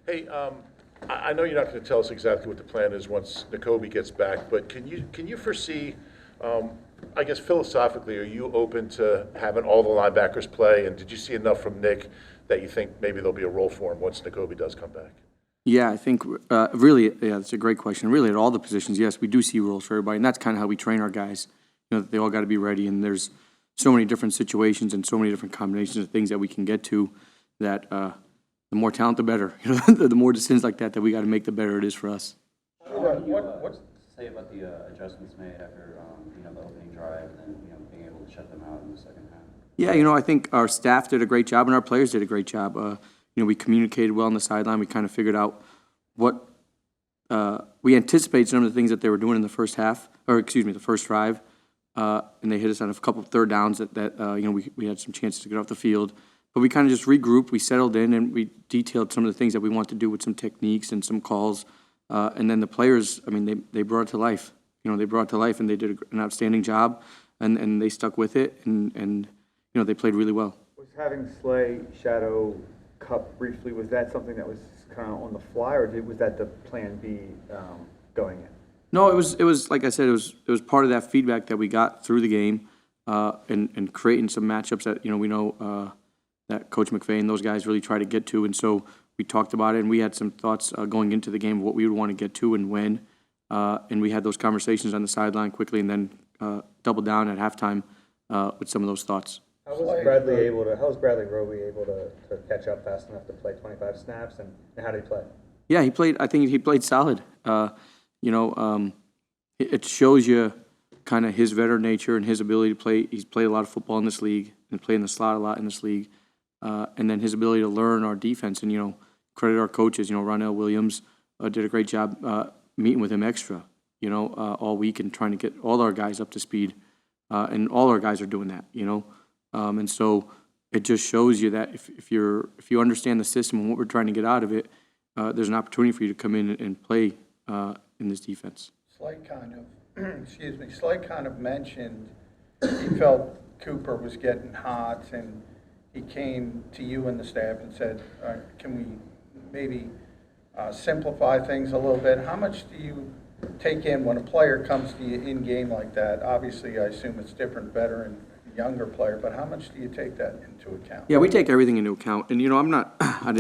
Hey, I know you're not going to tell us exactly what the plan is once Nakobe gets back, but can you foresee, I guess philosophically, are you open to having all the linebackers play? And did you see enough from Nick that you think maybe there'll be a role for him once Nakobe does come back? Yeah, I think really, yeah, that's a great question. Really, at all the positions, yes, we do see roles for everybody, and that's kind of how we train our guys. You know, they all got to be ready, and there's so many different situations and so many different combinations of things that we can get to. That the more talent, the better. You know, the more decisions like that we got to make, the better it is for us. What to say about the adjustments made after the opening drive and then being able to shut them out in the second half? Yeah, I think our staff did a great job and our players did a great job. We communicated well on the sideline. We kind of figured out what we anticipated some of the things that they were doing in the first half, or excuse me, the first drive, and they hit us on a couple of third downs that we had some chances to get off the field. But we kind of just regrouped, we settled in, and we detailed some of the things that we want to do with some techniques and some calls. And then the players, they brought it to life. They brought it to life, and they did an outstanding job, and they stuck with it, and they played really well. Was having Slay shadow Cup briefly, was that something that was kind of on the fly, or was that the plan B going in? No, it was like I said, it was part of that feedback that we got through the game, and creating some matchups that we know that Coach McVay and those guys really try to get to, and so we talked about it, and we had some thoughts going into the game of what we would want to get to and when, and we had those conversations on the sideline quickly, and then doubled down at halftime with some of those thoughts. How was Bradley Roby able to catch up fast enough to play 25 snaps, and how did he play? Yeah, I think he played solid. It shows you kind of his veteran nature and his ability to play. He's played a lot of football in this league and played in the slot a lot in this league. And then his ability to learn our defense and, credit our coaches. Ronell Williams did a great job meeting with him extra, all week and trying to get all our guys up to speed. And all our guys are doing that, and so it just shows you that if you understand the system and what we're trying to get out of it, there's an opportunity for you to come in and play in this defense. Slay kind of mentioned he felt Cooper was getting hot, and he came to you and the staff and said, can we maybe simplify things a little bit? How much do you take in when a player comes to you in game like that? Obviously, I assume it's different, veteran, younger player, but how much do you take that into account? Yeah, we take everything into account, and I'm not. I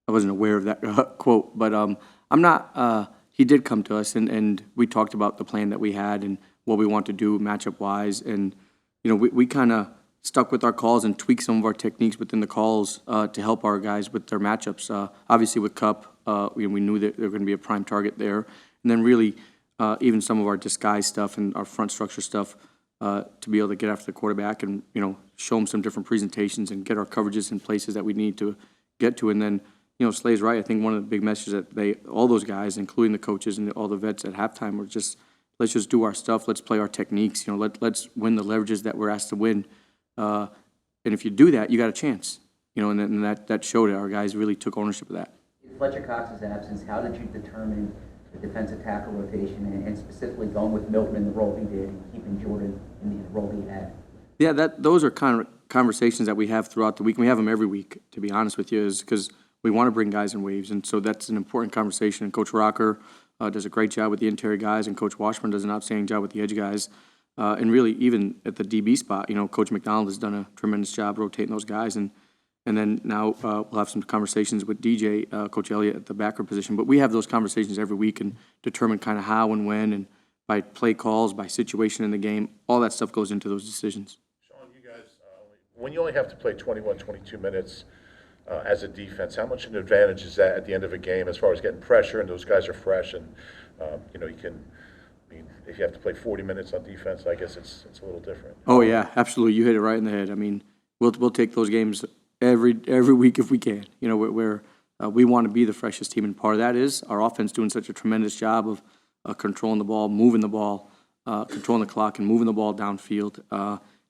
wasn't aware of that quote, but I'm not. He did come to us, and we talked about the plan that we had and what we want to do matchup wise, and we kind of stuck with our calls and tweaked some of our techniques within the calls to help our guys with their matchups. Obviously, with Cup, we knew that there were going to be a prime target there, and then really even some of our disguise stuff and our front structure stuff to be able to get after the quarterback and show them some different presentations and get our coverages in places that we need to get to, and then. Slay's right. I think one of the big messages that all those guys, including the coaches and all the vets at halftime, were just, let's just do our stuff. Let's play our techniques. Let's win the leverages that we're asked to win. And if you do that, you got a chance. And that showed it. Our guys really took ownership of that. In Fletcher Cox's absence, how did you determine the defensive tackle rotation and specifically going with Milton in the role he did and keeping Jordan in the role he had? Yeah, those are kind of conversations that we have throughout the week. And we have them every week, to be honest with you, is because we want to bring guys in waves, and so that's an important conversation. And Coach Rocker does a great job with the interior guys, and Coach Washburn does an outstanding job with the edge guys. And really, even at the DB spot, Coach McDonald has done a tremendous job rotating those guys. And then now we'll have some conversations with DJ, Coach Elliott at the backer position. But we have those conversations every week and determine kind of how and when, and by play calls, by situation in the game. All that stuff goes into those decisions. Sean, you guys, when you only have to play 21, 22 minutes, as a defense, how much an advantage is that at the end of a game as far as getting pressure and those guys are fresh and you can, if you have to play 40 minutes on defense, I guess it's a little different. Oh yeah, absolutely. You hit it right in the head. We'll take those games every week if we can. We want to be the freshest team, and part of that is our offense doing such a tremendous job of controlling the ball, moving the ball, controlling the clock, and moving the ball downfield.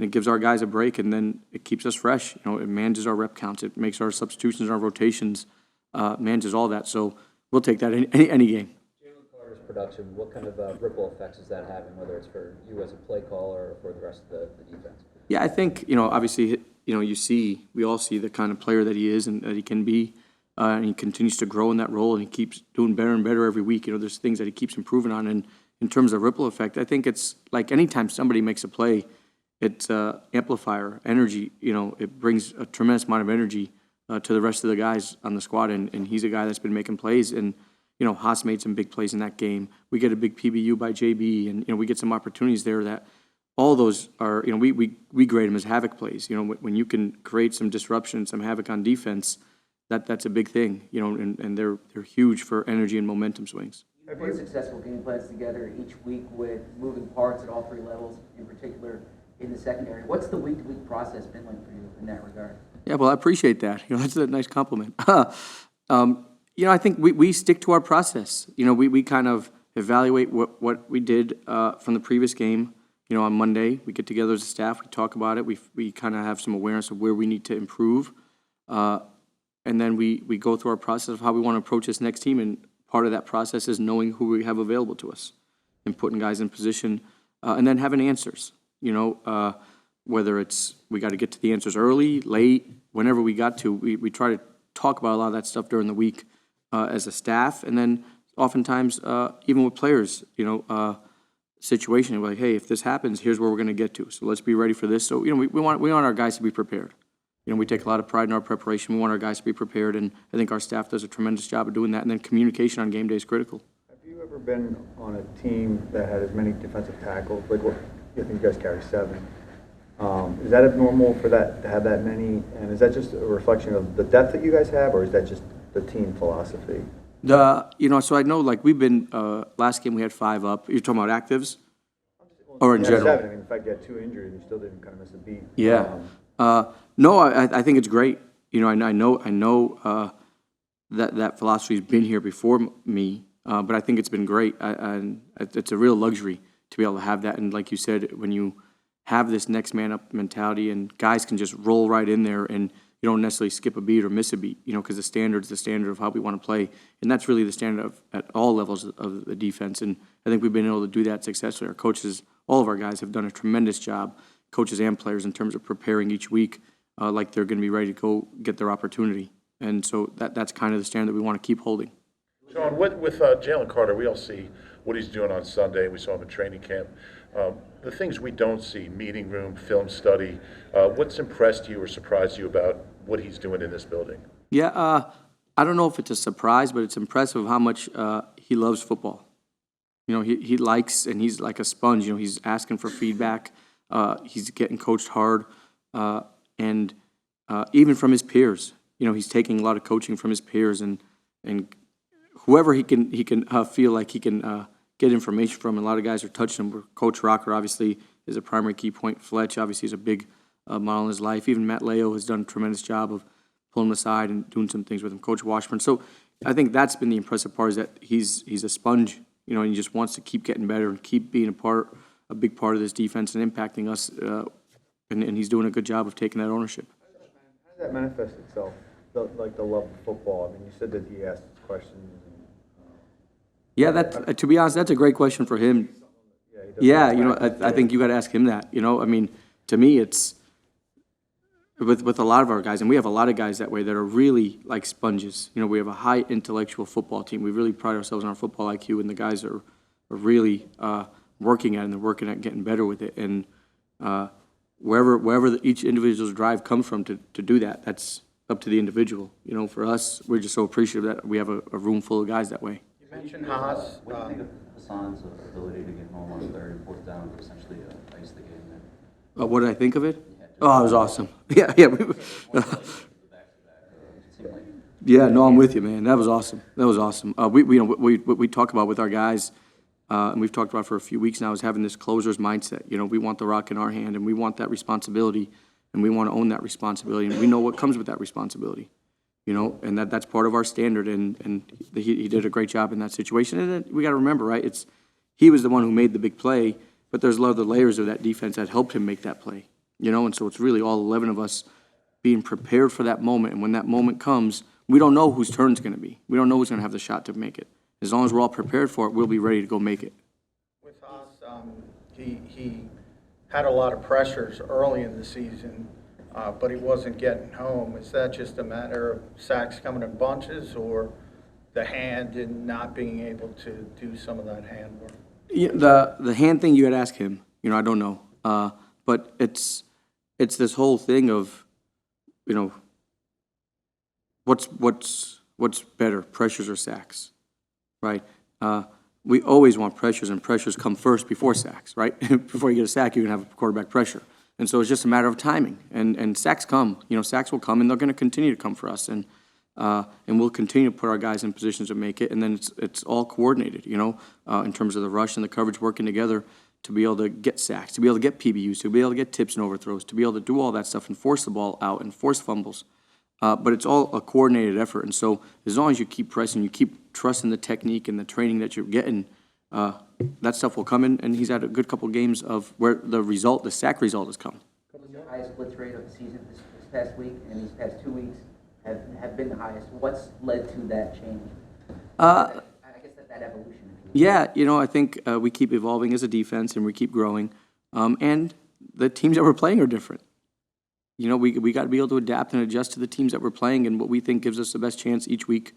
And it gives our guys a break, and then it keeps us fresh. It manages our rep counts. It makes our substitutions and our rotations, manages all that. So we'll take that any game. Jaylen Carter's production, what kind of ripple effects is that having, whether it's for you as a play caller or for the rest of the defense? Yeah, I think, obviously, we all see the kind of player that he is and that he can be. and he continues to grow in that role, and he keeps doing better and better every week. You know, there's things that he keeps improving on, and in terms of ripple effect, I think it's like anytime somebody makes a play, it's amplifier, energy, you know, it brings a tremendous amount of energy to the rest of the guys on the squad, and he's a guy that's been making plays, and, you know, Haas made some big plays in that game. We get a big PBU by JB, and, you know, we get some opportunities there that all those are, you know, we grade them as havoc plays. You know, when you can create some disruption, some havoc on defense, that's a big thing, you know, and they're huge for energy and momentum swings. You put successful game plans together each week with moving parts at all three levels, in particular in the secondary. What's the week-to-week process been like for you in that regard? Yeah, well, I appreciate that. You know, that's a nice compliment. You know, I think we stick to our process. You know, we kind of evaluate what we did from the previous game. You know, on Monday, we get together as a staff, we talk about it, we kind of have some awareness of where we need to improve. And then we go through our process of how we want to approach this next team, and part of that process is knowing who we have available to us and putting guys in position, and then having answers, you know, whether it's we got to get to the answers early, late, whenever we got to. We try to talk about a lot of that stuff during the week as a staff, and then oftentimes even with players, you know, situation, we're like, hey, if this happens, here's where we're going to get to. So let's be ready for this. So, you know, we want our guys to be prepared. You know, we take a lot of pride in our preparation. We want our guys to be prepared, and I think our staff does a tremendous job of doing that. And then communication on game day is critical. Have you ever been on a team that had as many defensive tackles? Like, what, I think you guys carry 7. Is that abnormal for that to have that many? And is that just a reflection of the depth that you guys have, or is that just the team philosophy? You know, so I know, like, we've been, last game we had 5 up. You're talking about actives? Or in general? 7. I mean, in fact, you had 2 injuries, you still didn't kind of miss a beat. Yeah. No, I think it's great. You know, I know that philosophy's been here before me, but I think it's been great. And it's a real luxury to be able to have that. And like you said, when you have this next man up mentality, and guys can just roll right in there, and you don't necessarily skip a beat or miss a beat, you know, because the standard's the standard of how we want to play. And that's really the standard at all levels of the defense. And I think we've been able to do that successfully. Our coaches, all of our guys have done a tremendous job, coaches and players, in terms of preparing each week like they're going to be ready to go get their opportunity. And so that's kind of the standard that we want to keep holding. Sean, with Jaylen Carter, we all see what he's doing on Sunday. We saw him in training camp. The things we don't see, meeting room, film study, what's impressed you or surprised you about what he's doing in this building? Yeah, I don't know if it's a surprise, but it's impressive how much he loves football. You know, he likes, and he's like a sponge. You know, he's asking for feedback. He's getting coached hard, and even from his peers. You know, he's taking a lot of coaching from his peers, and whoever he can feel like he can get information from. And a lot of guys are touching him. Coach Rocker obviously is a primary key point. Fletch obviously is a big model in his life. Even Matt Leo has done a tremendous job of pulling him aside and doing some things with him. Coach Washburn. So I think that's been the impressive part, is that he's a sponge. You know, and he just wants to keep getting better and keep being a big part of this defense and impacting us. And he's doing a good job of taking that ownership. How does that manifest itself, the love of football? I mean, you said that he asked questions. Yeah, to be honest, that's a great question for him. Yeah, you know, I think you got to ask him that. You know, I mean, to me, it's with a lot of our guys, and we have a lot of guys that way that are really like sponges. You know, we have a high intellectual football team. We really pride ourselves on our football IQ, and the guys are really working at it, and they're working at getting better with it. And wherever each individual's drive comes from to do that, that's up to the individual. You know, for us, we're just so appreciative that we have a room full of guys that way. You mentioned Haas. What do you think of Hassan's ability to get home on 3rd and 4th down to essentially ice the game there? What did I think of it? Oh, it was awesome. Yeah. Yeah, no, I'm with you, man. That was awesome. We talk about with our guys, and we've talked about for a few weeks now, is having this closer's mindset. You know, we want the rock in our hand, and we want that responsibility, and we want to own that responsibility, and we know what comes with that responsibility. You know, and that's part of our standard, and he did a great job in that situation. And then we got to remember, right? He was the one who made the big play, but there's a lot of the layers of that defense that helped him make that play. You know, and so it's really all 11 of us being prepared for that moment. And when that moment comes, we don't know whose turn it's going to be. We don't know who's going to have the shot to make it. As long as we're all prepared for it, we'll be ready to go make it. With Haas, he had a lot of pressures early in the season, but he wasn't getting home. Is that just a matter of sacks coming in bunches, or the hand and not being able to do some of that hand work? Yeah, the hand thing you had asked him, I don't know. But it's this whole thing of, what's better, pressures or sacks, right? We always want pressures, and pressures come first before sacks, right? Before you get a sack, you're gonna have a quarterback pressure. And so it's just a matter of timing, and sacks come, sacks will come, and they're gonna continue to come for us, and we'll continue to put our guys in positions to make it, and then it's all coordinated, in terms of the rush and the coverage working together to be able to get sacks, to be able to get PBUs, to be able to get tips and overthrows, to be able to do all that stuff and force the ball out and force fumbles. But it's all a coordinated effort, and so as long as you keep pressing, you keep trusting the technique and the training that you're getting, that stuff will come in, and he's had a good couple games of where the sack result has come. The highest blitz rate of the season this past week and these past 2 weeks have been the highest. What's led to that change? I guess that evolution. Yeah, I think we keep evolving as a defense, and we keep growing, and the teams that we're playing are different. We got to be able to adapt and adjust to the teams that we're playing and what we think gives us the best chance each week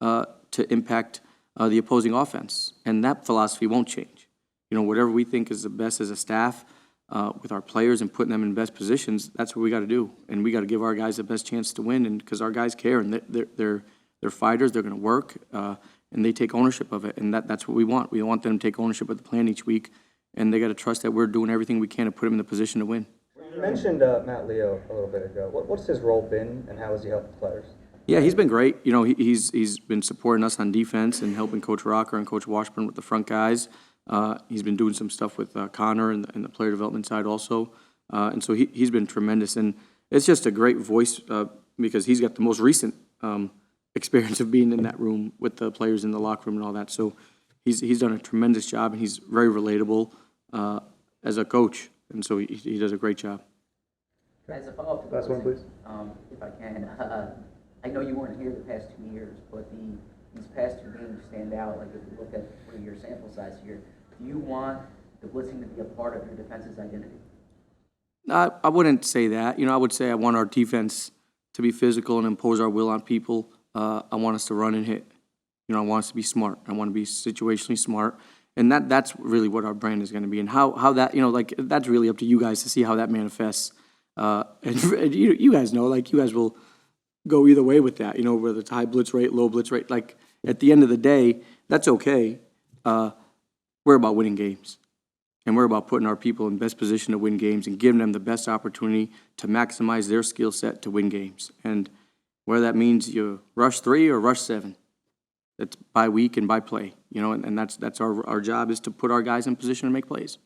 to impact the opposing offense. And that philosophy won't change. Whatever we think is the best as a staff with our players and putting them in best positions, that's what we got to do. And we got to give our guys the best chance to win, and because our guys care, and they're fighters, they're going to work, and they take ownership of it. And that's what we want. We want them to take ownership of the plan each week, and they got to trust that we're doing everything we can to put them in the position to win. You mentioned Matt Leo a little bit ago. What's his role been, and how has he helped the players? Yeah, he's been great. He's been supporting us on defense and helping Coach Rocker and Coach Washburn with the front guys. He's been doing some stuff with Connor and the player development side also. And so he's been tremendous. And it's just a great voice because he's got the most recent experience of being in that room with the players in the locker room and all that. So he's done a tremendous job, and he's very relatable as a coach. And so he does a great job. As a follow-up to the Last one, please. If I can, I know you weren't here the past 2 years, but these past 2 games stand out. Like if you look at your sample size here, do you want the blitzing to be a part of your defense's identity? I wouldn't say that. I would say I want our defense to be physical and impose our will on people. I want us to run and hit. I want us to be smart. I want to be situationally smart. And that's really what our brand is going to be. And how that, that's really up to you guys to see how that manifests. And you guys know, you guys will go either way with that, whether it's high blitz rate, low blitz rate. At the end of the day, that's okay. We're about winning games. And we're about putting our people in best position to win games and giving them the best opportunity to maximize their skill set to win games. And whether that means you rush 3 or rush 7, that's by week and by play, and that's our job is to put our guys in position to make plays.